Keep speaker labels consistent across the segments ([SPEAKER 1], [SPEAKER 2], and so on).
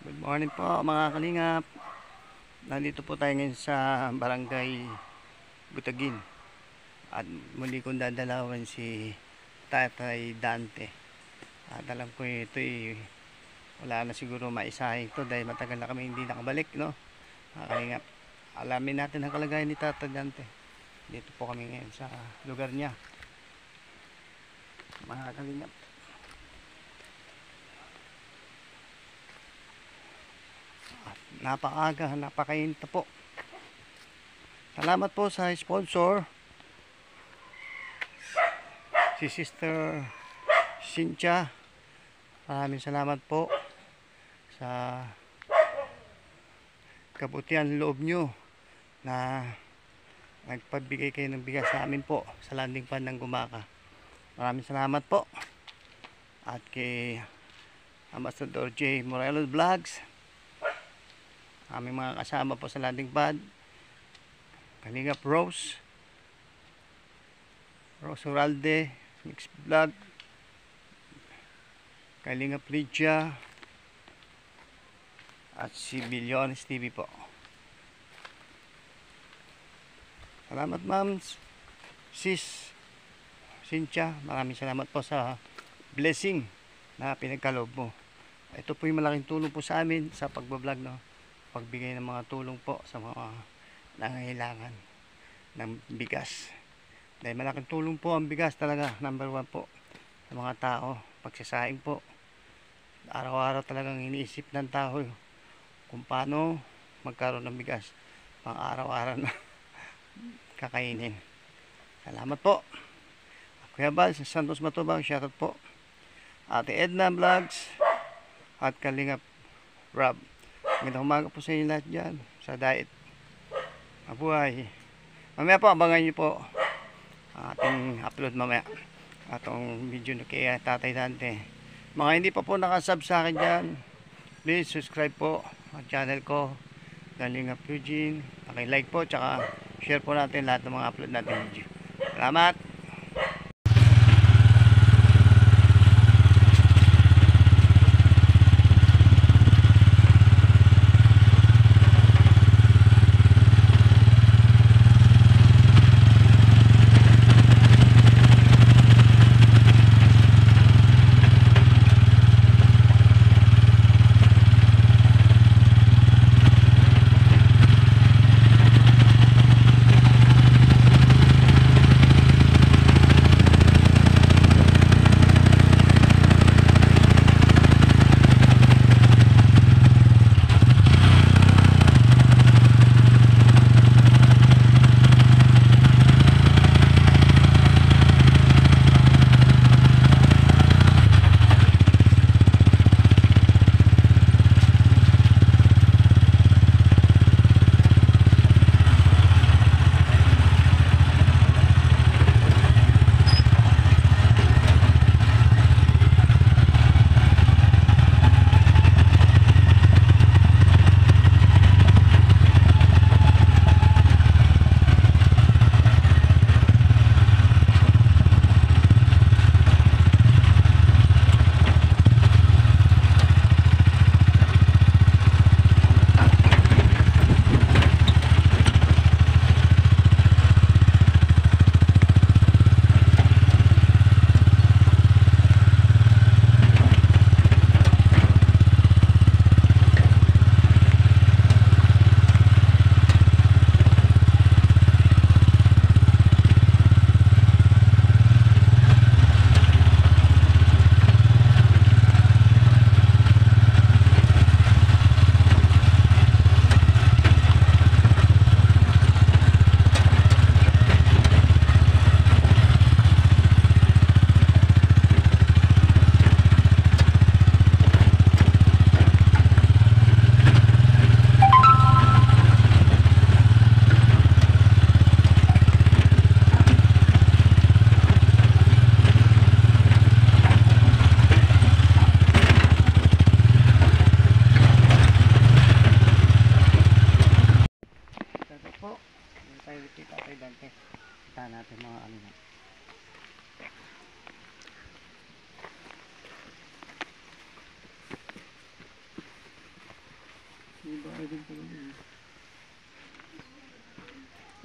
[SPEAKER 1] Good morning po mga kalingap. Nandito po tayo ngayon sa barangay Butagin. At muli kong dadalawan si Tatay Dante. At alam ko ito'y wala na siguro maisahin ito dahil matagal na kami hindi nakabalik, no? Mga kalingap, alamin natin ang kalagayan ni Tatay Dante. Dito po kami ngayon sa lugar niya, mga kalingap. Napakaaga, napakainit po. Salamat po sa sponsor, si Sister Cynthia. Maraming salamat po sa kabutihan loob nyo na nagpabigay kayo ng bigas sa amin po sa landing pad ng Gumaca. Maraming salamat po. At kay Ambassador J. Morelos Vlogs, aming mga kasama po sa landing pad, Kalingap Rose Oralde Mix Vlog, Kalingap Lydia, at si Bilyones TV po. Salamat ma'am Sis Cynthia, maraming salamat po sa blessing na pinagkaloob mo. Ito po yung malaking tulong po sa amin sa pagbablog, no? Pagbigay ng mga tulong po sa mga nangangailangan ng bigas. Dahil malaking tulong po ang bigas talaga, number 1 po sa mga tao. Pagsasaing po, araw-araw talagang iniisip ng tao kung paano magkaroon ng bigas pang araw-araw na kakainin. Salamat po. Kuya Bal sa Santos Matubang, shoutout po. Ate Edna Vlogs at Kalingap Rob, magandang umaga po sa inyo lahat dyan sa diet. Mabuhay. Mamaya po, abangan nyo po ating upload mamaya atong video na kay Tatay Dante. Mga hindi pa po nakasub sa akin dyan, please subscribe po ang channel ko, Kalingap Eugene. Like po, tsaka share po natin lahat ng mga upload natin video. Salamat.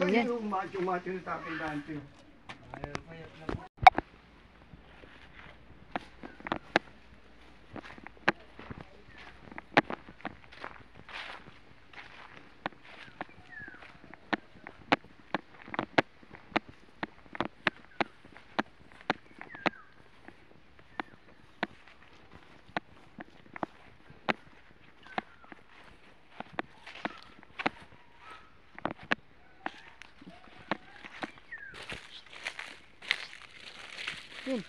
[SPEAKER 1] Ay, yung macho-macho na Tatay Dante. Yun.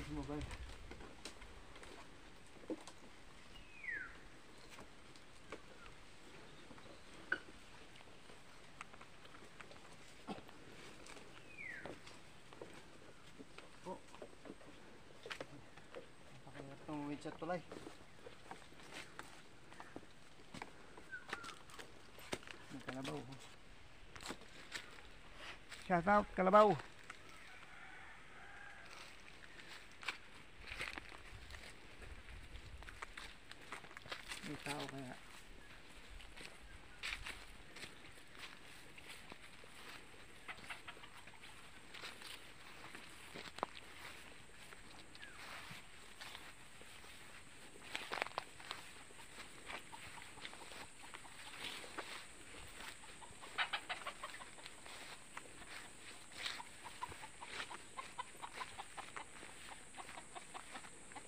[SPEAKER 1] Sumabay. Oh. Napakahirap ng wheelchair tulay. May kalabaw. Shout out, kalabaw. May tao kaya.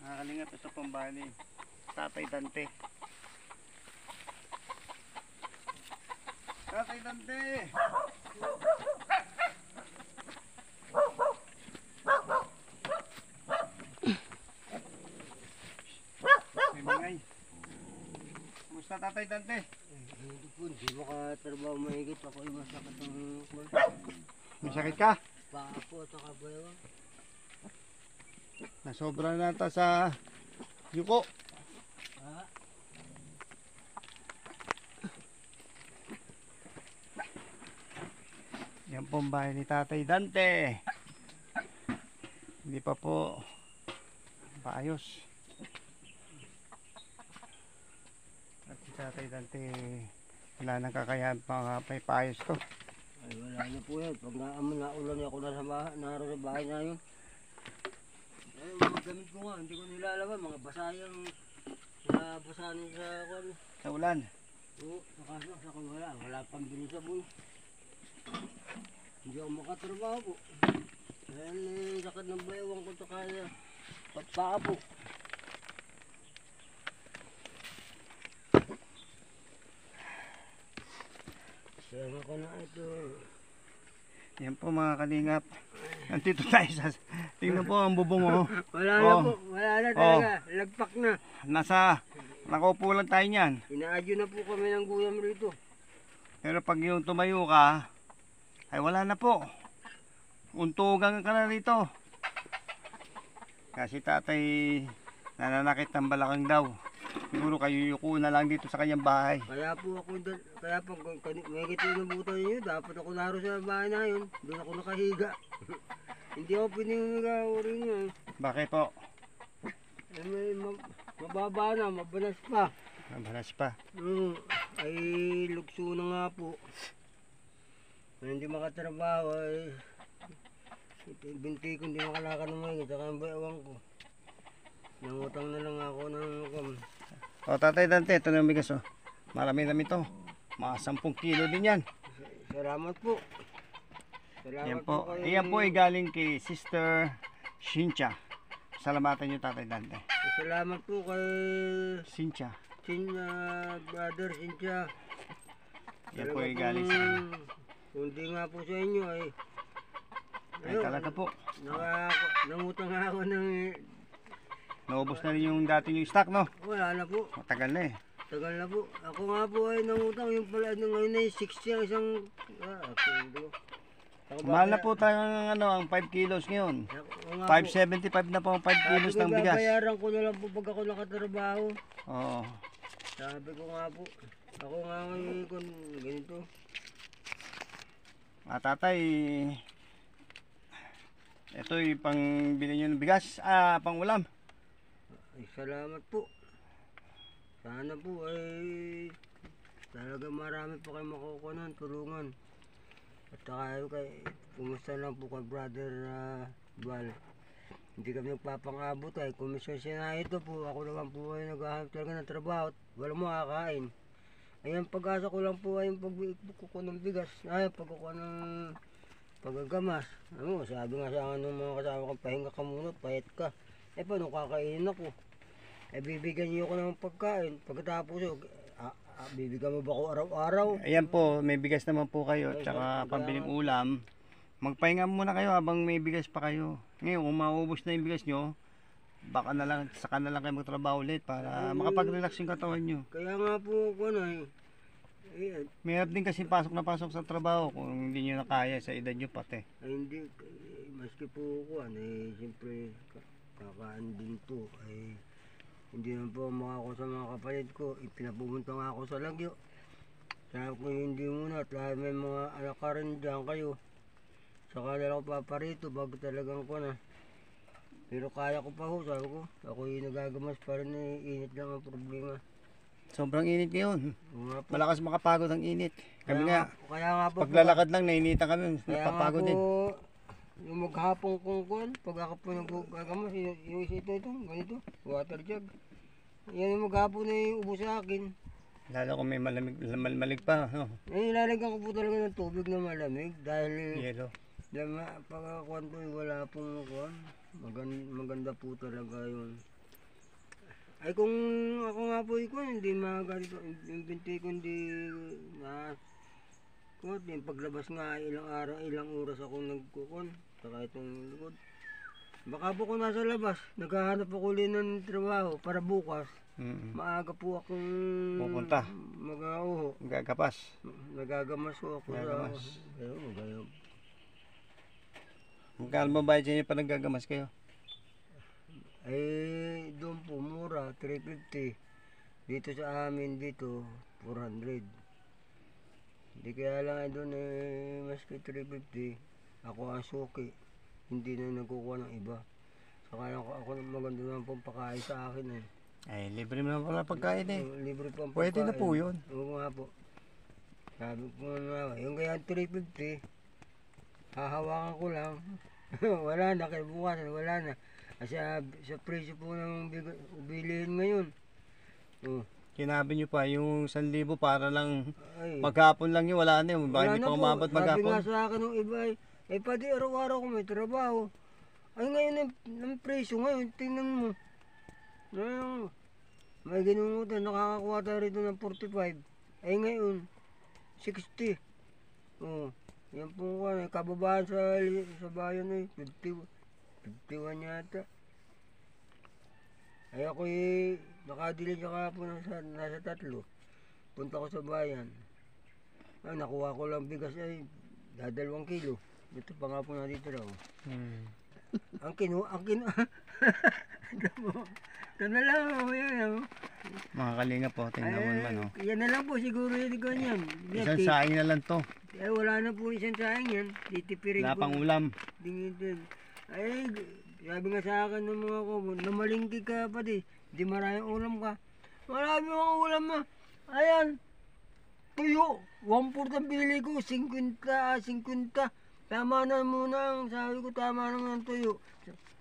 [SPEAKER 1] Nakakalingap ito pang bahay ni Tatay Dante. Tatay Dante! May bangay. Kumusta Tatay Dante?
[SPEAKER 2] Hindi po, hindi makatrabaho mahigit. Ako ay masakit ang
[SPEAKER 1] May sakit ka?
[SPEAKER 2] paa po at saka bayaw.
[SPEAKER 1] Nasobra na ata sa yuko.
[SPEAKER 2] Ha?
[SPEAKER 1] Yan po ang bahay ni Tatay Dante. Hindi pa po paayos. At si Tatay Dante wala nang kakayahan pa may paayos to.
[SPEAKER 2] Ay wala na po yan. Pag naulan ako na sa bahay, naroon sa bahay na yun. Ay mga gamit ko nga, hindi ko nilalaman. Mga basayang basahin sa kwan.
[SPEAKER 1] Sa ulan.
[SPEAKER 2] Oo, nakasak sa kwan wala. Wala pang binisabon. Hindi ako makatrabaho po. Dahil sakit ng bayawang ko sa kaya. Pagpaa po. Sama ko na ito.
[SPEAKER 1] Yan po mga kalingap. Nandito tayo sa... Tingnan po ang bubong oh.
[SPEAKER 2] Wala na po. Wala na talaga. Lagpak na.
[SPEAKER 1] Nakaupo lang tayo niyan.
[SPEAKER 2] Inaadyo na po kami ng guyam rito.
[SPEAKER 1] Pero pag yung tumayo ka, ay wala na po. Untugan ka na rito. Kasi tatay nananakit ng balakang daw. Siguro kayo yuko na lang dito sa kanyang bahay.
[SPEAKER 2] Kaya po ako, kaya pag may kitinubutan niyo, dapat ako laro sa bahay na yun. Doon ako nakahiga. Hindi ako pinihiga o rin yun.
[SPEAKER 1] Bakit po?
[SPEAKER 2] Eh, mababa na, mabanas pa.
[SPEAKER 1] Mabalas pa.
[SPEAKER 2] Ay lukso na nga po. Kung hindi makatrabaho ay binti ko hindi makalakad ng mga saka ang bayawang ko. Nangutang na lang ako ng
[SPEAKER 1] O Tatay Dante, ito na yung bigas oh. Marami-rami to. Mga 10 kilo din yan.
[SPEAKER 2] Salamat po. Salamat
[SPEAKER 1] Yan po.
[SPEAKER 2] kayo.
[SPEAKER 1] Iyan po ay galing kay Sister Cynthia. Salamatan niyo Tatay Dante.
[SPEAKER 2] Salamat po kay
[SPEAKER 1] Cynthia.
[SPEAKER 2] Brother Cynthia.
[SPEAKER 1] Yan po ay galing sa...
[SPEAKER 2] Kung di nga po sa inyo ay
[SPEAKER 1] Ay talaga po.
[SPEAKER 2] nangutang ako ng
[SPEAKER 1] Naubos na rin yung dati yung stock, no?
[SPEAKER 2] Wala na po.
[SPEAKER 1] Matagal na eh.
[SPEAKER 2] Tagal na po. Ako nga po ay nangutang. Yung pala ngayon ay 60 ang isang... hindi ko.
[SPEAKER 1] Mahal na po tayo ng ano, ang 5 kilos ngayon.
[SPEAKER 2] Ako nga po.
[SPEAKER 1] 575 na po ang 5 kilos ng bigas.
[SPEAKER 2] Babayaran ko na lang po pag ako nakatrabaho.
[SPEAKER 1] Oo.
[SPEAKER 2] Sabi ko nga po. Ako nga ngayon kung ganito.
[SPEAKER 1] Tatay, ito yung pang bili nyo ng bigas, pang ulam.
[SPEAKER 2] Ay, salamat po. Sana po ay talaga marami po kayo makukuha ng tulungan. At saka kay, kumusta lang po kay brother Bal. Hindi kami nagpapangabot ay komisyon siya na ito po. Ako naman po ay naghahanap talaga ng trabaho at walang makakain. Ayan, pag-asa ko lang po ay yung pagkukuha ng bigas. Ay, pagkukuha ng paggagamas. Ano, sabi nga sa akin ng mga kasama ko, pahinga ka muna, pahit ka. Eh, paano kakainin ako? Eh, bibigyan niyo ko ng pagkain. Pagkatapos, bibigyan mo ba ako araw-araw?
[SPEAKER 1] Ayan po, may bigas naman po kayo, tsaka pambiling ulam. Magpahinga muna kayo habang may bigas pa kayo. Ngayon, kung maubos na yung bigas nyo, baka na lang, saka na lang kayo magtrabaho ulit para makapag-relax yung katawan nyo.
[SPEAKER 2] Kaya nga po ako na
[SPEAKER 1] Mayroon din kasi pasok na pasok sa trabaho kung hindi nyo na kaya sa edad nyo pati.
[SPEAKER 2] ay hindi, maski po ako, siyempre, kakaan din po, ay hindi naman po makako sa mga kapalit ko, ipinapupunta nga ako sa Lagyo. Sabi ko hindi muna at lahat may mga anak ka rin dyan kayo. Saka na lang ako paparito bago talagang ko na. Pero kaya ko pa ho, sabi ko. Ako yung nagagamas pa rin, init lang ang problema.
[SPEAKER 1] Sobrang init ngayon.
[SPEAKER 2] Oo nga po.
[SPEAKER 1] Malakas makapagod ang init. Kami nga,
[SPEAKER 2] Kaya nga po,
[SPEAKER 1] paglalakad lang nainitan kami,
[SPEAKER 2] kaya nga
[SPEAKER 1] napapagod
[SPEAKER 2] po,
[SPEAKER 1] din.
[SPEAKER 2] yung maghapon kong kuhan, pag ako po nagagamas, yung isa ito, ganito, water jug. Yan yung maghapon na yung ubo sa akin.
[SPEAKER 1] Lalo kung may malamig pa, no?
[SPEAKER 2] Eh, ilalagyan ko po talaga ng tubig na malamig dahil
[SPEAKER 1] Yelo.
[SPEAKER 2] pag kuhan po, wala pong kuhan. Maganda po talaga yun. Ay kung ako nga po ikon, hindi ganito, yung binti ko hindi na kuhan, yung paglabas nga ilang araw, ilang oras ako nagkukon, saka itong likod. Baka po kung nasa labas, naghahanap ako ulit ng trabaho para bukas. Maaga po akong
[SPEAKER 1] Pupunta. Gagapas.
[SPEAKER 2] Nagagamas po ako
[SPEAKER 1] Gagamas.
[SPEAKER 2] sa ayun.
[SPEAKER 1] Magkano ba bayad sa inyo pa naggagamas kayo?
[SPEAKER 2] Eh, doon po mura, 350. Dito sa amin, dito, 400. Hindi kaya lang doon maski 350. Ako ang suki. Hindi na nagkukuha ng iba. Saka ako maganda naman pong pakain sa akin eh.
[SPEAKER 1] Ay, libre mo naman pala pagkain eh.
[SPEAKER 2] Libre pang pagkain.
[SPEAKER 1] Pwede na po yun.
[SPEAKER 2] Oo nga po. Sabi ko nga, yung kaya 350, hahawakan ko lang. Wala na, kaya bukas, wala na. Kasi sa presyo po ng bilihin ngayon.
[SPEAKER 1] Kinabi nyo pa yung 1,000 para lang
[SPEAKER 2] Ay,
[SPEAKER 1] maghapon lang yun, wala na yun. Baka
[SPEAKER 2] wala
[SPEAKER 1] hindi
[SPEAKER 2] na
[SPEAKER 1] pa
[SPEAKER 2] po.
[SPEAKER 1] umabot
[SPEAKER 2] Sabi
[SPEAKER 1] maghapon.
[SPEAKER 2] nga sa akin ng iba pati araw-araw ko may trabaho. Ay ngayon ang presyo ngayon, tingnan mo. May ginungutan, nakakakuha tayo rito ng 45. Ay ngayon, 60. Yan po ko, kababaan sa bayan 51 yata. Ay ako nakadili siya po nasa 3. Punta ko sa bayan. Ay, nakuha ko lang bigas ay 2 kilo. Ito pa nga po nandito raw. Ang ito na lang yan.
[SPEAKER 1] Mga kalinga po, tingnan mo naman oh.
[SPEAKER 2] Yan na lang po siguro yung ganyan.
[SPEAKER 1] Isang saing na lang to.
[SPEAKER 2] Eh wala na po isang saing yan. Titipirin
[SPEAKER 1] Wala
[SPEAKER 2] ko.
[SPEAKER 1] pang ulam.
[SPEAKER 2] Dingin. Ay, sabi nga sa akin ng mga ko, namalingki ka pa di maraming ulam ka. Marami mga ulam na. Ayan, tuyo. 1/4 ang bili ko, 50. Tama na muna, sabi ko tama na ng tuyo.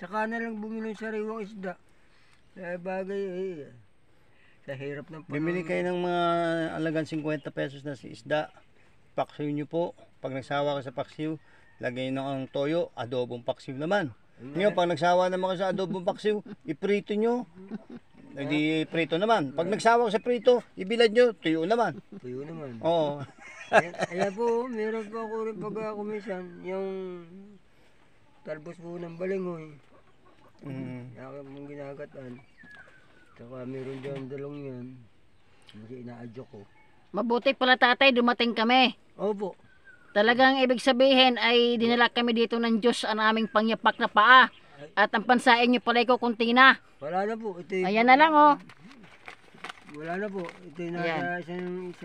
[SPEAKER 2] Tsaka na lang bumili ng sariwang isda. Bagay sa hirap ng
[SPEAKER 1] Bimili kayo ng mga alagang 50 pesos na si isda. Paksiw nyo po. Pag nagsawa ka sa paksiw, lagay nyo ang toyo, adobong paksiw naman. Ngayon, pag nagsawa naman ka sa adobong paksiw, iprito nyo. Hindi prito naman. Pag nagsawa ka sa prito, ibilad nyo, tuyo naman.
[SPEAKER 2] Tuyo naman.
[SPEAKER 1] Oo.
[SPEAKER 2] Ayan po, meron po ako rin pag kumisan, yung talbos po ng balingoy. Kaya mong ginagatan. Saka meron dyan dalong yan. Kasi inaadyo ko.
[SPEAKER 3] Mabuti pala tatay, dumating kami.
[SPEAKER 2] Opo.
[SPEAKER 3] Talagang ibig sabihin ay dinala kami dito ng Diyos ang aming pangyapak na paa. At ang pansain nyo pala ko kunti na.
[SPEAKER 2] Wala na po. Ito yung,
[SPEAKER 3] Ayan na lang oh.
[SPEAKER 2] wala na po. Ito yung
[SPEAKER 3] Ayan.
[SPEAKER 2] nasa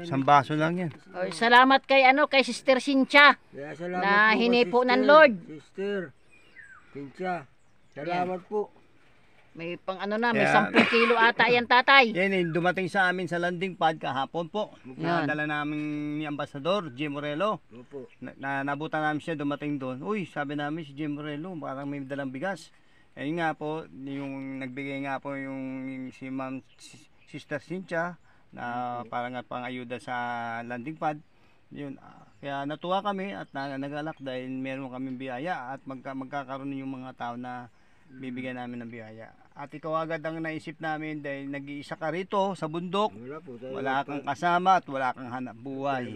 [SPEAKER 1] Isang baso lang yan.
[SPEAKER 3] Oh, salamat kay kay Sister Cynthia.
[SPEAKER 2] Kaya salamat
[SPEAKER 3] Na
[SPEAKER 2] po,
[SPEAKER 3] hinipo
[SPEAKER 2] sister.
[SPEAKER 3] ng Lord.
[SPEAKER 2] Sister. Cynthia. Salamat po.
[SPEAKER 3] May pang may
[SPEAKER 1] Kaya-
[SPEAKER 3] 10 kilo ata yan tatay.
[SPEAKER 1] Yan eh, dumating sa amin sa landing pad kahapon po.
[SPEAKER 3] Yan.
[SPEAKER 1] Nadala namin ni Ambassador Jim Morello.
[SPEAKER 2] Opo.
[SPEAKER 1] Nabutan namin siya dumating doon. Uy, sabi namin si Jim Morello, parang may dalang bigas. Ayun nga po, yung nagbigay nga po yung si Ma'am Sister Cynthia na parang nga pang ayuda sa landing pad. Yun, kaya natuwa kami at nagalak dahil meron kaming biyaya at magkakaroon yung mga tao na bibigyan namin ng biyaya. At ikaw agad ang naisip namin dahil nag-iisa ka rito sa bundok.
[SPEAKER 2] Wala po.
[SPEAKER 1] Wala kang kasama at wala kang hanap buhay.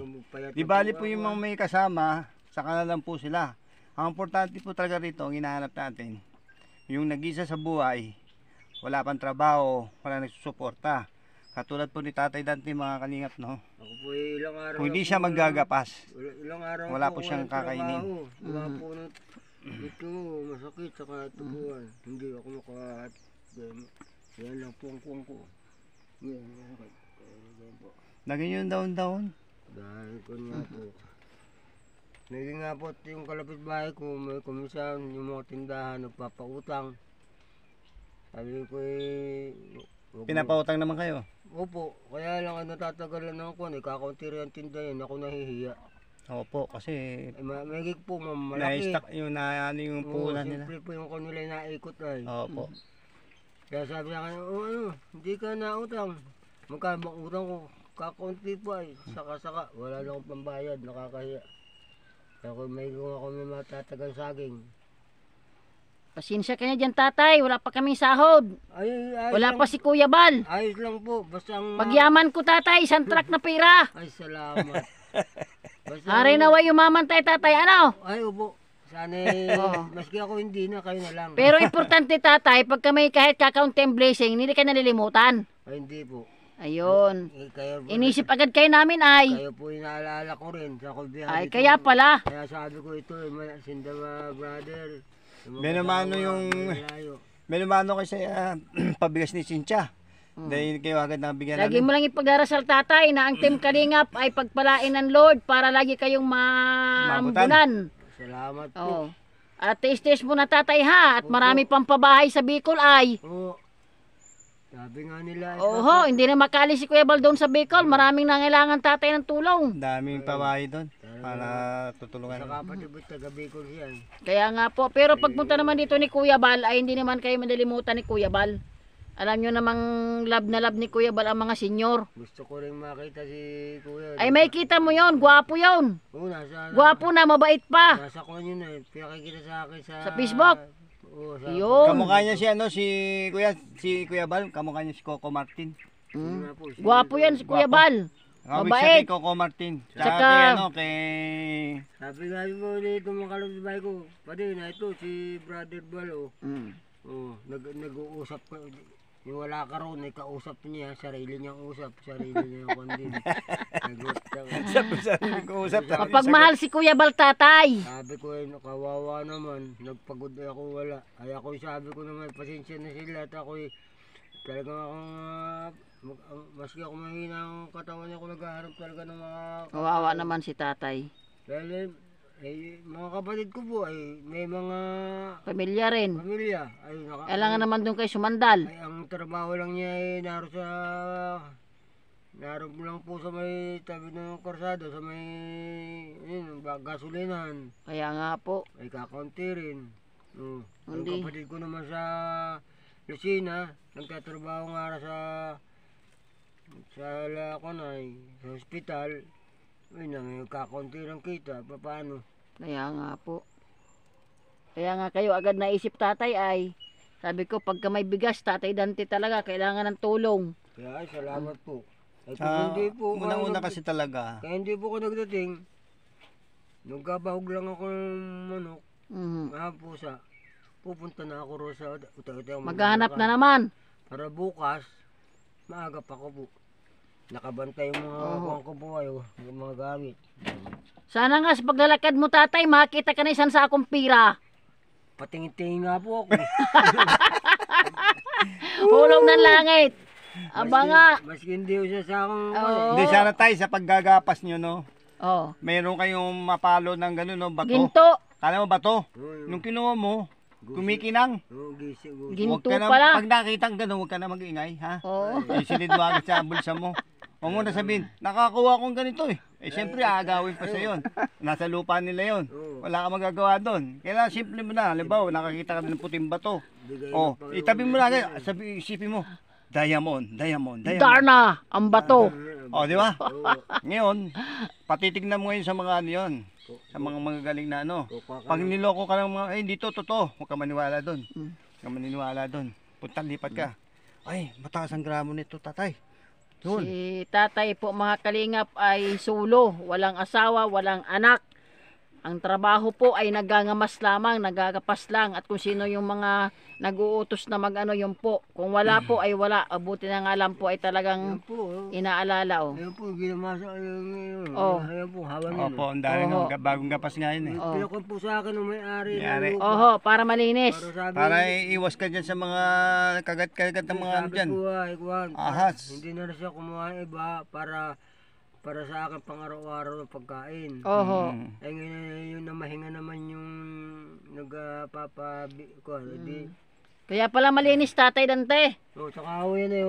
[SPEAKER 1] Di bali po yung mga may kasama, saka na lang po sila. Ang importante po talaga rito, ang hinahanap natin, yung nag-isa sa buhay, wala pang trabaho, wala nagsusuporta. Katulad po ni Tatay Dante, mga kalingap, no?
[SPEAKER 2] Ako po ilang araw.
[SPEAKER 1] Kung hindi
[SPEAKER 2] na
[SPEAKER 1] siya
[SPEAKER 2] po
[SPEAKER 1] maggagapas,
[SPEAKER 2] ilang araw
[SPEAKER 1] wala
[SPEAKER 2] po
[SPEAKER 1] po siyang
[SPEAKER 2] walang
[SPEAKER 1] kakainin.
[SPEAKER 2] trabaho. Wala po na ito masakit saka tubuhan. Hindi ako makaat. Yan lang po ang kuwang ko. Yan po.
[SPEAKER 1] lagyan yung daon-daon.
[SPEAKER 2] Dahil ko nga po. Naging nga po yung kalapit bahay ko, may komisyon, yung mga tindahan, nagpapautang. Sabi ko wag mo-
[SPEAKER 1] Pinapautang naman kayo.
[SPEAKER 2] Opo, kaya lang ang natatagalan ako, kakaunti rin ang tinda yan, ako nahihiya.
[SPEAKER 1] Opo, kasi
[SPEAKER 2] Magig po, ma'am, malaki.
[SPEAKER 1] na-stuck yung yung
[SPEAKER 2] Oo,
[SPEAKER 1] puhunan nila.
[SPEAKER 2] siyempre po yung kanila naikot ay.
[SPEAKER 1] Opo.
[SPEAKER 2] Kaya sabi sa akin, hindi ka na utang. Magkano bang utang ko? Kakaunti po ay, saka-saka. Wala lang akong pambayad, nakakahiya. Kaya kung may matatagal saging.
[SPEAKER 3] Pasensya ka na dyan tatay, wala pa kaming sahod.
[SPEAKER 2] Ayos
[SPEAKER 3] Wala
[SPEAKER 2] lang,
[SPEAKER 3] pa si Kuya Bal.
[SPEAKER 2] ayos lang po, basta ang...
[SPEAKER 3] Pagyaman ko tatay, isang truck na pira.
[SPEAKER 2] Ay, salamat. Basta
[SPEAKER 3] Aray na way umaman tayo tatay, ano?
[SPEAKER 2] Ay, upo. Sana
[SPEAKER 3] Oo.
[SPEAKER 2] maski ako hindi na, kayo na lang.
[SPEAKER 3] Pero importante tatay, pagka may kahit kakaunting blessing, hindi ka nalilimutan.
[SPEAKER 2] Ay, hindi po.
[SPEAKER 3] Ayun.
[SPEAKER 2] Kayo po,
[SPEAKER 3] Inisip agad kayo namin ay.
[SPEAKER 2] kayo po inaalala ko rin sa kulbihan.
[SPEAKER 3] Ay,
[SPEAKER 2] dito.
[SPEAKER 3] kaya pala.
[SPEAKER 2] Kaya sabi ko ito, Sindawa brother.
[SPEAKER 1] Benamano Benumano kasi pabigas ni Cynthia. Dahil kayo agad nabigyan
[SPEAKER 3] Lagi
[SPEAKER 1] namin.
[SPEAKER 3] mo lang ipagdarasal tatay na ang Team Kalingap ay pagpalain ng Lord para lagi kayong maambunan.
[SPEAKER 2] Salamat po.
[SPEAKER 3] Oh. At tiis-tiis mo na tatay ha. At marami pang pabahay sa Bicol ay.
[SPEAKER 2] Oo. Sabi nga nila.
[SPEAKER 3] Oho, hindi na makali si Kuya Bal doon sa Bicol. Maraming nangailangan tatay ng tulong.
[SPEAKER 1] Daming pabahay doon para
[SPEAKER 2] Sa
[SPEAKER 1] tutulungan.
[SPEAKER 2] kapatid mo taga Bicol yan.
[SPEAKER 3] Kaya nga po. Pero pagpunta naman dito ni Kuya Bal ay hindi naman kayo madalimutan ni Kuya Bal. Alam nyo namang love na love ni Kuya Bal ang mga senyor.
[SPEAKER 2] Gusto ko rin makita si Kuya.
[SPEAKER 3] Ay may kita mo yon, gwapo yon.
[SPEAKER 2] Oo, nasa...
[SPEAKER 3] Gwapo na, mabait pa.
[SPEAKER 2] Nasa ko yun eh. Pinakikita sa akin sa...
[SPEAKER 3] Sa Facebook?
[SPEAKER 2] Oo, sa...
[SPEAKER 3] Yun.
[SPEAKER 1] Kamukha niya si Kuya Bal, kamukha niya si Coco Martin.
[SPEAKER 2] Yun nga po, si-
[SPEAKER 3] Gwapo yan si Kuya
[SPEAKER 1] Gwapo.
[SPEAKER 3] Bal.
[SPEAKER 1] Kawig
[SPEAKER 3] Mabait.
[SPEAKER 1] siya kay Coco Martin.
[SPEAKER 3] Tsaka-
[SPEAKER 1] Kay
[SPEAKER 2] Sabi nga mo dito mga kalabay ko. Pati na ito, si Brother Balo. Oo, nag-uusap ko. Yung wala ka roon, kausap niya, sarili niyang usap, sarili niyang kondin.
[SPEAKER 1] Sabi ko usap.
[SPEAKER 3] Kapag mahal si Kuya Bal tatay.
[SPEAKER 2] Sabi ko, kawawa naman, nagpagod ako wala. Ay ako sabi ko naman, pasensya na sila at ako talagang akong, maski ako mahina ang katawan niya, ako naghaharap talaga ng mga...
[SPEAKER 3] Kawawa naman si tatay.
[SPEAKER 2] Dahil, mga kapatid ko po ay may mga
[SPEAKER 3] Pamilya rin.
[SPEAKER 2] pamilya. Ay,
[SPEAKER 3] Kailangan naman doon kayo sumandal.
[SPEAKER 2] ay ang trabaho lang niya ay naroon lang po sa may tabi ng korsado, sa may gasolinahan.
[SPEAKER 3] Kaya nga po.
[SPEAKER 2] Ay kakaunti rin. Ang
[SPEAKER 3] Hindi.
[SPEAKER 2] kapatid ko naman sa Lucena, nagtatrabaho nga sa Laconay, sa ospital. Ay nang kakaunti lang kita, paano?
[SPEAKER 3] Kaya nga po. Kaya nga kayo agad naisip tatay ay. Sabi ko pagka may bigas tatay Dante talaga kailangan ng tulong.
[SPEAKER 2] Kaya ay salamat po. Ay kung hindi po
[SPEAKER 1] Una-una kasi talaga.
[SPEAKER 2] kaya hindi po ako nagdating, nagkabahog lang ako ng manok,
[SPEAKER 3] Mhm.
[SPEAKER 2] mga pusa. pupunta na ako ro sa utay-utay.
[SPEAKER 3] Maghanap na naman.
[SPEAKER 2] Para bukas, maaga pa ko po. Nakabantay yung mga
[SPEAKER 3] Oo.
[SPEAKER 2] kuwang ko po kayo, yung mga gamit.
[SPEAKER 3] Sana nga sa paglalakad mo tatay, makita ka na isang sakong pira.
[SPEAKER 2] Patingin-tingin nga po ako.
[SPEAKER 3] Hulog ng langit. Aba nga.
[SPEAKER 2] Maski hindi ko siya sa akong...
[SPEAKER 3] Oo.
[SPEAKER 1] Hindi, sana tayo sa paggagapas nyo, no?
[SPEAKER 3] Oh.
[SPEAKER 1] Meron kayong mapalo ng gano'n, no? Bato.
[SPEAKER 3] Ginto.
[SPEAKER 1] Kala mo bato?
[SPEAKER 2] Oo,
[SPEAKER 1] Nung kinuha mo, kumikinang.
[SPEAKER 2] gising.
[SPEAKER 3] Ginto
[SPEAKER 1] Huwag ka na,
[SPEAKER 3] pala.
[SPEAKER 1] pag nakita ang gano'n, huwag ka na mag-ingay, ha?
[SPEAKER 3] Oo.
[SPEAKER 1] Isilid mo agad sa bulsa mo. Huwag mo na sabihin, nakakuha akong ganito eh. Eh siyempre, aagawin pa sa yon. Nasa lupa nila yon. Wala ka magagawa doon. Kailangan simple mo na. Halimbawa, nakakita ka ng puting bato. Oh, itabi mo na agad. Sabi, isipin mo, diamond, diamond, diamond.
[SPEAKER 3] Darna, ang bato.
[SPEAKER 1] Oh, di ba? Ngayon, patitignan mo ngayon sa mga ano yun. Sa mga magagaling na ano. Pag niloko ka ng mga, ay, dito, totoo. Huwag ka maniwala doon. Huwag ka maniwala doon. Punta, lipat ka. Ay, mataas ang gramo nito, tatay. Doon.
[SPEAKER 3] Si tatay po mga kalingap ay sulo, walang asawa, walang anak. Ang trabaho po ay nagangamas lamang, nagagapas lang. At kung sino yung mga nag-uutos na mag-ano yun po. Kung wala po ay wala. Abuti na nga lang po ay talagang
[SPEAKER 2] Ayan po,
[SPEAKER 3] inaalala oh.
[SPEAKER 2] ayan po, ginamasa yun.
[SPEAKER 3] Oh.
[SPEAKER 2] Ayan po, hawan yun.
[SPEAKER 1] Opo, ang dami
[SPEAKER 3] Oo.
[SPEAKER 1] ng bagong gapas nga yun eh.
[SPEAKER 3] Oh.
[SPEAKER 2] Pinakon po sa akin ng may-ari
[SPEAKER 1] May-ari.
[SPEAKER 2] ng lupa.
[SPEAKER 3] Oho, para malinis.
[SPEAKER 2] Para sabi,
[SPEAKER 1] Para iwas ka dyan sa mga kagat-kagat ng mga ano
[SPEAKER 2] sabi
[SPEAKER 1] dyan.
[SPEAKER 2] ko ay, Juan,
[SPEAKER 1] Ahas.
[SPEAKER 2] hindi na rin siya kumuha ng iba para sa akin pang araw-araw ng pagkain.
[SPEAKER 3] Oho.
[SPEAKER 1] Mm.
[SPEAKER 2] Ay ngayon yung namahinga naman yung nagpapabi ko. Di,
[SPEAKER 3] Kaya pala malinis tatay Dante.
[SPEAKER 2] tsaka ako yan eh.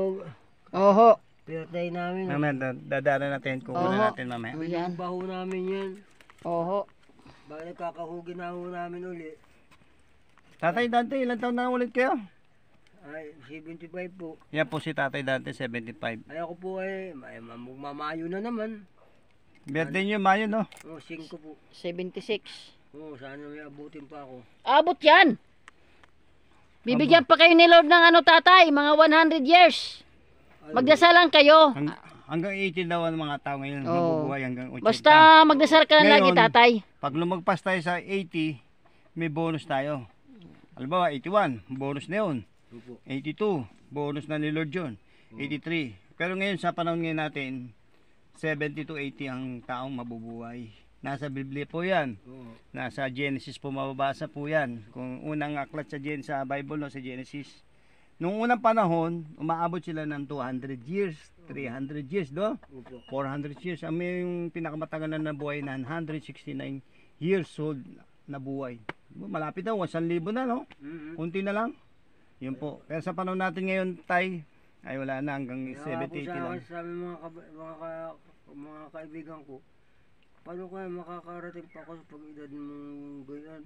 [SPEAKER 3] Oho.
[SPEAKER 2] Pirtay namin.
[SPEAKER 1] Mamaya, dadara natin, kukunan
[SPEAKER 3] Oo.
[SPEAKER 1] natin mamaya.
[SPEAKER 3] Ayan.
[SPEAKER 2] Yung baho namin yan.
[SPEAKER 3] Oho.
[SPEAKER 2] Bakit nagkakahugin na ho namin uli?
[SPEAKER 1] Tatay Dante, ilang taon na ulit kayo?
[SPEAKER 2] Ay, 75 po.
[SPEAKER 1] Yan po si Tatay Dante, 75.
[SPEAKER 2] Ay ako po ay magmamayo na naman.
[SPEAKER 1] Birthday niyo Mayo, no?
[SPEAKER 2] 5 po.
[SPEAKER 3] 76.
[SPEAKER 2] Sana may abutin pa ako.
[SPEAKER 3] Abot yan. Bibigyan pa kayo ni Lord ng ano tatay, mga 100 years. Magdasal lang kayo.
[SPEAKER 1] Hanggang 80 daw ang mga tao ngayon,
[SPEAKER 3] Oo.
[SPEAKER 1] mabubuhay hanggang 80.
[SPEAKER 3] Basta magdasal ka lang lagi
[SPEAKER 1] Ngayon,
[SPEAKER 3] tatay.
[SPEAKER 1] Pag lumagpas tayo sa 80, may bonus tayo. Halimbawa, 81, bonus na yun.
[SPEAKER 2] Opo.
[SPEAKER 1] 82, bonus na ni Lord yun. 83. Pero ngayon sa panahon ngayon natin, 70 to 80 ang taong mabubuhay. Nasa Biblia po yan.
[SPEAKER 2] Oo.
[SPEAKER 1] Nasa Genesis po mababasa po yan. Kung unang aklat sa Bible, no, sa Genesis. Nung unang panahon, umaabot sila ng 200 years, 300 years, do?
[SPEAKER 2] Opo.
[SPEAKER 1] 400 years. Ang may yung pinakamatagal na nabuhay na 169 years old na buhay. Malapit na, 1,000 na, no?
[SPEAKER 2] Mm-hmm.
[SPEAKER 1] Kunti na lang. Yun po. Pero sa panahon natin ngayon, tay, ay wala na hanggang 70, 80 lang.
[SPEAKER 2] Sa amin mga kaibigan ko, paano kaya makakarating pa ako sa pag-edad mong ganyan?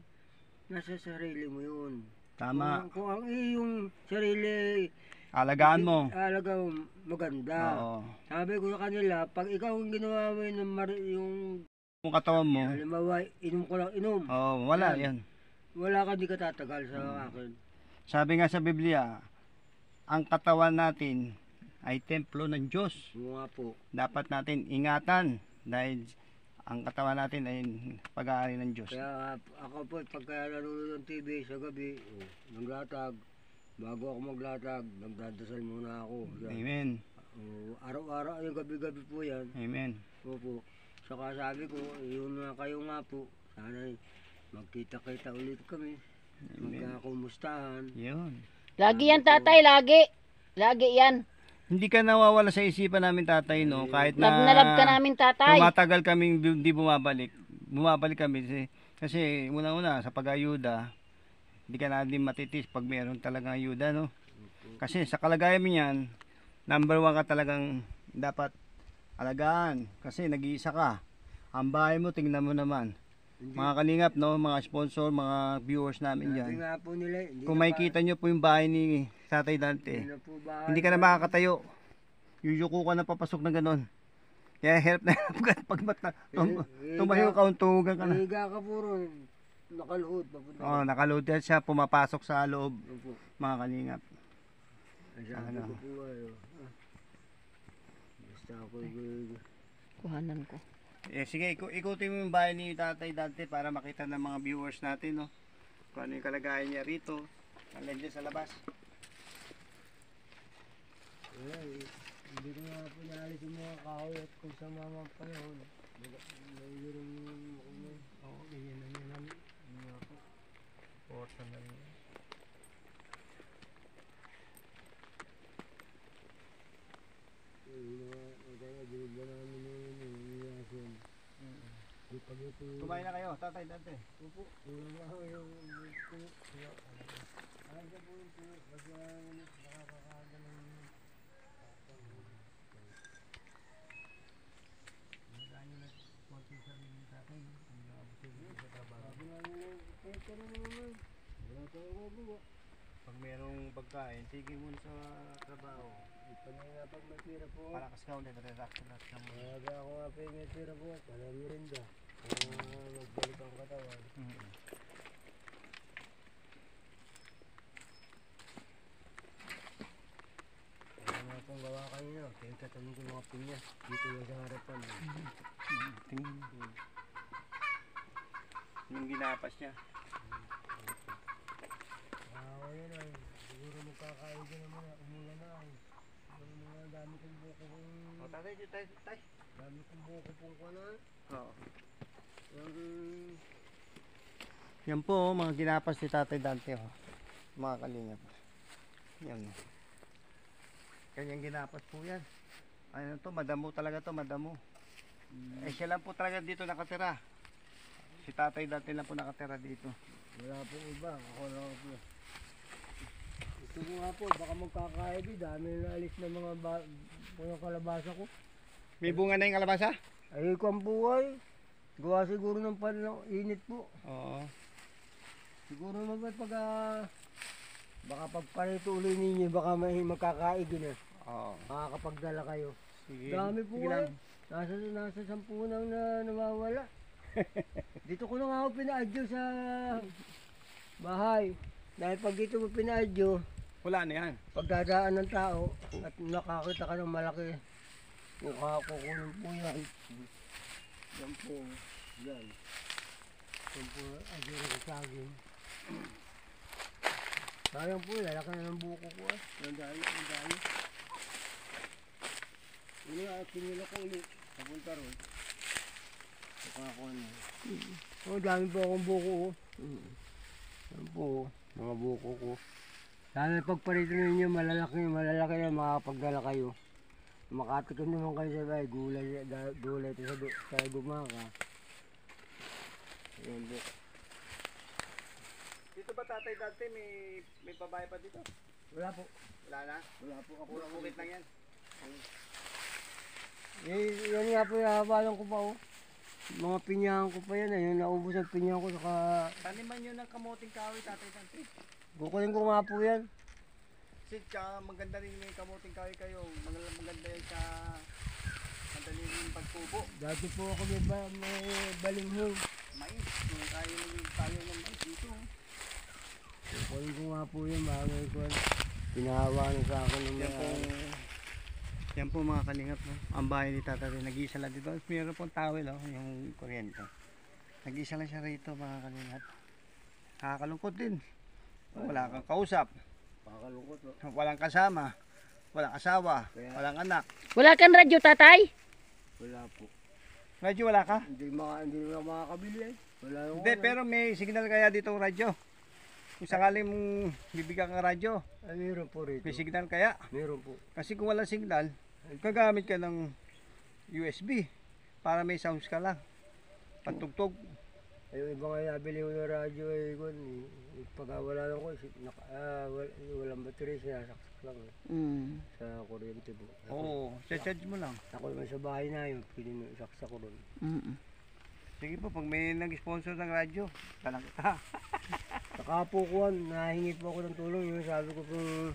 [SPEAKER 2] Nasa sarili mo yun.
[SPEAKER 1] Tama.
[SPEAKER 2] Kung ang iyong sarili
[SPEAKER 1] Alagaan mo.
[SPEAKER 2] alaga maganda.
[SPEAKER 1] Oo.
[SPEAKER 2] Sabi ko sa kanila, pag ikaw ang ginawa mo yun ng yung
[SPEAKER 1] Kung katawan mo,
[SPEAKER 2] halimbawa, inom ko lang inom.
[SPEAKER 1] wala yan.
[SPEAKER 2] Wala ka, di ka tatagal sa akin.
[SPEAKER 1] Sabi nga sa Biblia, ang katawan natin ay templo ng Diyos.
[SPEAKER 2] Oo nga po.
[SPEAKER 1] Dapat natin ingatan dahil ang katawan natin ay pag-aari ng Diyos.
[SPEAKER 2] Kaya ako po, pagka nanonood ng TV sa gabi, naglatag, bago ako maglatag, nagdadasal muna ako. Yan.
[SPEAKER 1] Amen.
[SPEAKER 2] Araw-araw, yung gabi-gabi po yan.
[SPEAKER 1] Amen.
[SPEAKER 2] Opo. Saka sabi ko, yun nga kayo nga po. Sana magkita-kita ulit kami. Magkakumustahan.
[SPEAKER 1] Yun.
[SPEAKER 3] Lagi yan tatay, lagi. Lagi yan.
[SPEAKER 1] Hindi ka nawawala sa isipan namin tatay, no? Kahit na
[SPEAKER 3] Love na love ka namin tatay.
[SPEAKER 1] tumatagal kaming di bumabalik. Bumabalik kami kasi una-una sa pag-ayuda, hindi ka na din matitis pag meron talagang ayuda, no? Kasi sa kalagayan mo yan, number 1 ka talagang dapat alagaan kasi nag-iisa ka. Ang bahay mo, tingnan mo naman. Mga kalingap, no? Mga sponsor, mga viewers namin
[SPEAKER 2] Sabi
[SPEAKER 1] dyan.
[SPEAKER 2] nga po nila, hindi
[SPEAKER 1] Kung makikita nyo po yung bahay ni Tatay Dante,
[SPEAKER 2] na po ba,
[SPEAKER 1] hindi ka na makakatayo. Yuyuko ka na papasok na ganon. Kaya help na help ka pag tumayo ka, untugan ka na.
[SPEAKER 2] higa ka po ron, nakaluhod. Papunta.
[SPEAKER 1] Oh, nakaload yan siya, pumapasok sa loob,
[SPEAKER 2] Opo.
[SPEAKER 1] mga kalingap.
[SPEAKER 2] Ang sabi ko po ay, basta ako
[SPEAKER 3] Kuhanan ko.
[SPEAKER 1] Sige, ikutin mo yung bahay ni Tatay Dante para makita ng mga viewers natin, no? kung ano yung kalagayan niya rito. Hanggang dyan sa labas.
[SPEAKER 2] Ay, hindi ko nga po naalis yung mga kahoy at kung sa mga panahon. Mayroon yung ako na.
[SPEAKER 1] Oo, ganyan na yan namin.
[SPEAKER 2] Hindi nga po.
[SPEAKER 1] Porta na rin.
[SPEAKER 2] Yung mga kaya ginagawa namin yung yasin. Yung pag ito yung...
[SPEAKER 1] Kumain na kayo, tatay dati.
[SPEAKER 2] Opo, yung mga yung puno. Ay, siya po yung puno. Kasi nakakakaga ng...
[SPEAKER 1] Magkano na konti sa rin tatay. Ang nakabusog sa trabaho.
[SPEAKER 2] Sabi namin yung pwede na naman. Wala tayo magawa.
[SPEAKER 1] Pag merong pagkain, sige muna sa trabaho.
[SPEAKER 2] Panay pag may pira po.
[SPEAKER 1] Palakas ka ulit, relax ka mo.
[SPEAKER 2] Maaga ako nga pa yung may pira po. Para merinda. Magbalik ang katawan. Kaya nga pong gawa kanina. Kaya tatanong ko mga pinya. Dito lang sa harapan.
[SPEAKER 1] Tingnan mo. Yung ginapas niya.
[SPEAKER 2] Yan ay. Siguro magkakain naman na. Umulan na ay. Yung mga dami kong buko kong...
[SPEAKER 1] O tatay, tatay.
[SPEAKER 2] Dami kong buko pong kanan.
[SPEAKER 1] Oo.
[SPEAKER 2] Yung...
[SPEAKER 1] Yan po, mga ginapas ni Tatay Dante, oh. Mga kalingap. Yan. Kanyang ginapas po yan. Ano to, madamo talaga to, madamo. Eh siya lang po talaga dito nakatira. Si Tatay Dante lang po nakatira dito.
[SPEAKER 2] Wala pong iba. Ako lang po. Ito ko nga po, baka magkakaibig. Dami na alis na mga kalabasa ko.
[SPEAKER 1] May bunga na yung kalabasa?
[SPEAKER 2] Ay, kung buhay. Gawa siguro ng init po.
[SPEAKER 1] Oo.
[SPEAKER 2] Siguro naman pag baka pagparito uli ninyo, baka may magkakaigin na.
[SPEAKER 1] Oo.
[SPEAKER 2] Makakapagdala kayo.
[SPEAKER 1] Sige.
[SPEAKER 2] Dami po
[SPEAKER 1] Sige lang.
[SPEAKER 2] Nasa 10 na nawawala. Dito ko na nga ako pinaadyo sa bahay. Dahil pag dito mo pinaadyo,
[SPEAKER 1] Wala na yan.
[SPEAKER 2] pagdadaan ng tao at nakakita ka ng malaki, kukunin po yan. Yan po. Yan. Yan po adyo rin sa akin. Sayang po, lalaki na ng buko ko ah. Ang dami. Ano nga, sinila ko ulit. Papunta ron. Saka ako ano. Oh, dami po akong buko oh. Yan po, mga buko ko. Sana pagparito ninyo, malalaki na makapagdala kayo. Makatikim naman kayo sa bahay, gulay ito sa gumaka. Ayan po.
[SPEAKER 1] Dito ba Tatay Dante may babae pa dito?
[SPEAKER 2] Wala po.
[SPEAKER 1] Wala na?
[SPEAKER 2] Wala po ako.
[SPEAKER 1] Puro bukit lang yan.
[SPEAKER 2] Yan nga po, habalan ko pa oh. Mga pinyahan ko pa yan, yung naubos ang pinyahan ko saka
[SPEAKER 1] Taniman nyo ng kamuting kahoy Tatay Dante.
[SPEAKER 2] kukunin ko nga po yan.
[SPEAKER 1] Kasi tsaka maganda rin may kamuting kahoy kayo. Maganda yan sa madaling pagtubo.
[SPEAKER 2] Dati po ako may balinghong.
[SPEAKER 1] Mais. Kung tayo ng mais dito.
[SPEAKER 2] Kukunin ko nga po yun, bagay ko. Pinahawa na sa akin ng
[SPEAKER 1] Yan po mga kalingap, no? Ang bahay ni Tata rin, nag-iisa lang dito. Meron pong towel, oh, yung kuryente. Nag-iisa lang siya rito mga kalingap. Nakakalungkot din. Wala kang kausap,
[SPEAKER 2] Pakalungkot po.
[SPEAKER 1] walang kasama, walang asawa, walang anak.
[SPEAKER 3] Wala kang radyo, tatay?
[SPEAKER 2] Wala po.
[SPEAKER 1] Radyo wala ka?
[SPEAKER 2] Hindi na makakabili eh. Wala nung
[SPEAKER 1] Hindi, pero may signal kaya dito ang radyo. Kung sakaling mong bibigyan ka radyo,
[SPEAKER 2] Ay, meron po rito.
[SPEAKER 1] may signal kaya.
[SPEAKER 2] Meron po.
[SPEAKER 1] Kasi kung walang signal, gagamit ka ng USB para may sounds ka lang. Pantugtog.
[SPEAKER 2] Ay, yung iba nga nabili ko ng radyo eh. Pagka wala lang ko, walang battery, sinasaksak lang eh. Sa kuryente po.
[SPEAKER 1] Oo, charge mo lang.
[SPEAKER 2] Ako naman sa bahay na yun, pwede mo isaksak ko ron.
[SPEAKER 1] Sige po, pag may nag-sponsor ng radyo, talang kita.
[SPEAKER 2] Saka po kuhan, nahingi po ako ng tulong. Yung sabi ko pong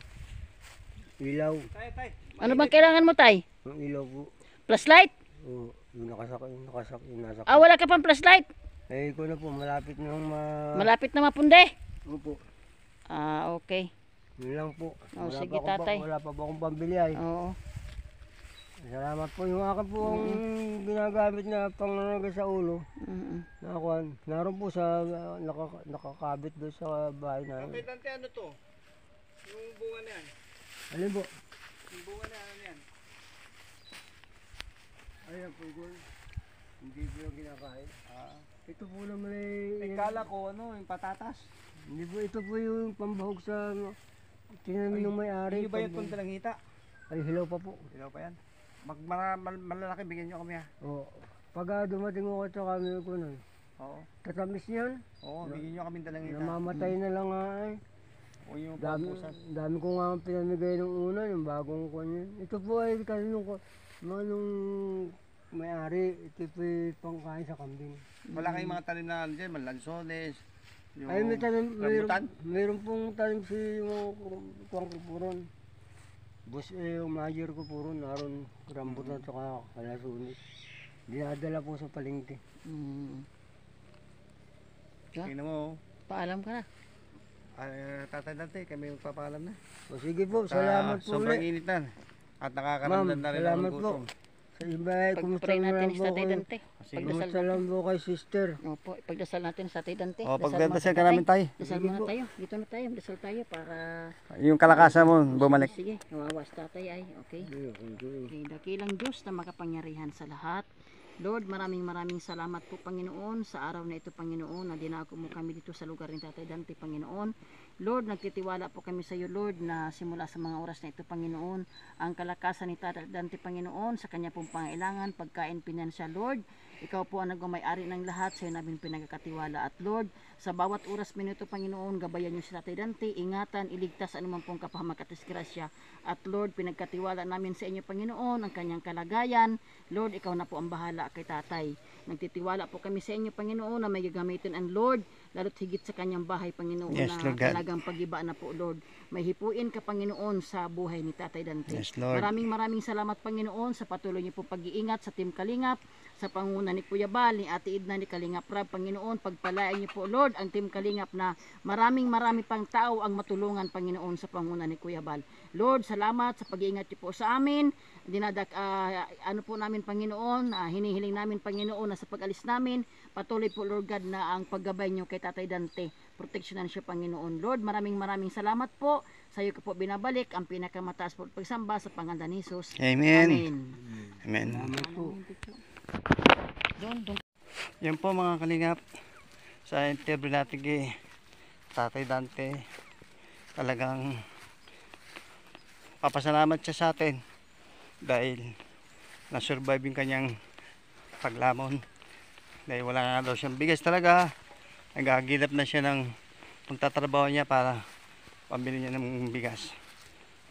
[SPEAKER 2] ilaw.
[SPEAKER 1] Tay.
[SPEAKER 3] Ano bang kailangan mo, tay?
[SPEAKER 2] Yung ilaw po.
[SPEAKER 3] Flashlight?
[SPEAKER 2] Oo, yung nasa
[SPEAKER 3] Ah, wala ka pang flashlight?
[SPEAKER 2] Eh, ko na po, malapit na
[SPEAKER 3] Malapit na mapunde.
[SPEAKER 2] Opo.
[SPEAKER 3] Ah, okay.
[SPEAKER 2] Yun lang po.
[SPEAKER 3] Oh,
[SPEAKER 2] Wala
[SPEAKER 3] sige,
[SPEAKER 2] pa ako
[SPEAKER 3] tatay.
[SPEAKER 2] wala pa ba akong pambili ay.
[SPEAKER 3] Oo.
[SPEAKER 2] Salamat po. Yung akin po ang ginagamit na panglagay sa ulo.
[SPEAKER 3] Mm.
[SPEAKER 2] Nakuan. Naroon po sa nakakabit doon sa bahay
[SPEAKER 1] Tatay
[SPEAKER 2] namin.
[SPEAKER 1] Dante, ano to? Yung bunga na yan.
[SPEAKER 2] Alin po?
[SPEAKER 1] Yung bunga na ano yan.
[SPEAKER 2] Ayan po yun. Hindi po yung kinakain.
[SPEAKER 1] Ah.
[SPEAKER 2] Ito po naman ay...
[SPEAKER 1] Kala ko ano, yung patatas.
[SPEAKER 2] Hindi po, ito po yung pambahog sa... Tinamin ng may-ari.
[SPEAKER 1] Hindi ba yung punta ng hita?
[SPEAKER 2] Ay, hilaw pa po.
[SPEAKER 1] Ilaw pa yan. Malalaki, bigyan nyo kami ha.
[SPEAKER 2] Oo. Pag dumating ako sa kami ko nun,
[SPEAKER 1] Oo.
[SPEAKER 2] tatamis niyan.
[SPEAKER 1] Oo, bigyan nyo kami dalang hita.
[SPEAKER 2] Namamatay na lang nga ay.
[SPEAKER 1] O yung
[SPEAKER 2] Dami,
[SPEAKER 1] papusan.
[SPEAKER 2] dami ko nga pinamigay nung una, yung bagong kanyan. Ito po ay kanino ko, nung may-ari, ito po yung pangkain sa kambing.
[SPEAKER 1] Wala kayong mga talim na ano dyan, malansones. Yung
[SPEAKER 2] Ay, may tanim,
[SPEAKER 1] rambutan.
[SPEAKER 2] mayroon pong tanim si kuwang ko po ron. Bus, yung manager ko po ron, naroon rambutan at saka kalasunis. Dinadala po sa palengke.
[SPEAKER 3] Mm. Yeah.
[SPEAKER 1] Tingnan mo.
[SPEAKER 3] Paalam ka na.
[SPEAKER 1] Tatay Dante, kami magpapaalam na.
[SPEAKER 2] O sige po, salamat po
[SPEAKER 1] Sobrang
[SPEAKER 2] ulit.
[SPEAKER 1] init na. At nakakaramdam na rin ako
[SPEAKER 2] salamat
[SPEAKER 1] ng
[SPEAKER 2] po.
[SPEAKER 1] gutom.
[SPEAKER 2] Sa iba ay kumusta
[SPEAKER 3] Pag-pray natin
[SPEAKER 2] lang
[SPEAKER 3] ni
[SPEAKER 2] po
[SPEAKER 3] Tatay
[SPEAKER 2] kayo.
[SPEAKER 3] Dante.
[SPEAKER 1] Sige.
[SPEAKER 2] Kumusta lang po kay sister.
[SPEAKER 3] Opo, ipagdasal natin sa Tatay Dante.
[SPEAKER 1] O,
[SPEAKER 3] Dasal
[SPEAKER 1] pagdadasal
[SPEAKER 3] mga
[SPEAKER 1] ka namin tayo.
[SPEAKER 3] Dasal
[SPEAKER 2] Sige
[SPEAKER 3] muna
[SPEAKER 2] po.
[SPEAKER 3] tayo. Dito na tayo. Dasal tayo para...
[SPEAKER 1] Yung kalakasan mo, bumalik.
[SPEAKER 3] Sige, kawawa si Tatay ay. Okay. Okay, dakilang Diyos na makapangyarihan sa lahat. Lord, maraming salamat po Panginoon sa araw na ito Panginoon na dinako mo kami dito sa lugar ni Tatay Dante Panginoon. Lord, nagtitiwala po kami sa iyo Lord na simula sa mga oras na ito Panginoon, ang kalakasan ni Tatay Dante Panginoon sa kanya pong pangailangan, pagkain, pinansyal Lord. Ikaw po ang nagmamay-ari ng lahat, sa iyo namin pinagkakatiwala at Lord, sa bawat oras minuto Panginoon, gabayan niyo si Tatay Dante, ingatan, iligtas anuman pong kapahamak at disgrasya. At Lord, pinagkatiwala namin sa inyo Panginoon ang kanyang kalagayan. Lord, ikaw na po ang bahala kay Tatay. Nagtitiwala po kami sa inyo Panginoon na may gagamitin ang Lord, lalo't higit sa kanyang bahay Panginoon
[SPEAKER 1] Yes,
[SPEAKER 3] na
[SPEAKER 1] Lord God.
[SPEAKER 3] talagang pag-iba na po Lord. May hipuin ka Panginoon sa buhay ni Tatay Dante.
[SPEAKER 1] Yes, Lord.
[SPEAKER 3] Maraming salamat Panginoon sa patuloy niyo po pag-iingat sa Team Kalingap, sa panguna ni Kuya Bal, ni Ate Edna, ni Kalingap Rab, Panginoon, pagpalain niyo po Lord ang Team Kalingap na marami pang tao ang matulungan Panginoon sa panguna ni Kuya Bal. Lord, salamat sa pag-iingat niyo po sa amin. Ano po namin Panginoon, hinihiling namin Panginoon na sa pag-alis namin, patuloy po Lord God na ang paggabay niyo kay Tatay Dante. Proteksyonan siya Panginoon. Lord, maraming salamat po. Sa iyo ko po binabalik ang pinakamataas po pagsamba sa pangalan ni Jesus.
[SPEAKER 1] Amen.
[SPEAKER 3] Amen.
[SPEAKER 1] Amen.
[SPEAKER 2] Salamat po.
[SPEAKER 3] Doon.
[SPEAKER 1] Yan po mga kalingap. Sa interview natin kay Tatay Dante. Talagang papasalamat siya sa atin. Dahil na-survive yung kanyang paglamon. Dahil wala nga daw siyang bigas talaga. Nagagilap na siya ng pagtatrabaho niya para pambili niya ng bigas.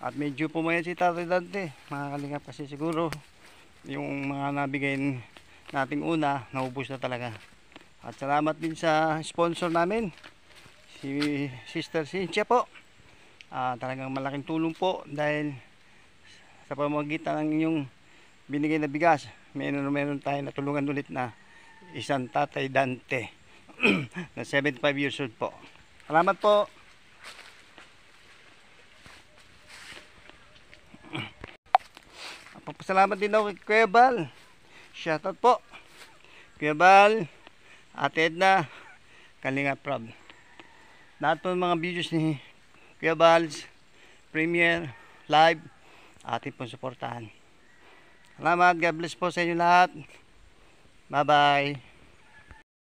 [SPEAKER 1] At medyo pumayat si Tatay Dante, mga kalingap, kasi siguro yung mga nabigay nating una, naubos na talaga. At salamat din sa sponsor namin, si Sister Cynthia po. Talagang malaking tulong po dahil sa pamamagitan ng inyong binigay na bigas, meron tayo natulungan ulit na isang Tatay Dante na 75 years old po. Salamat po. Papasalamat din ako kay Kuya Bal. Shoutout po. Kuya Bal, Ate Edna, Kalingap Rab. Lahat po ng mga videos ni Kuya Bal's Premiere, Live, ating pong suportahan. Salamat. God bless po sa inyo lahat. Bye-bye.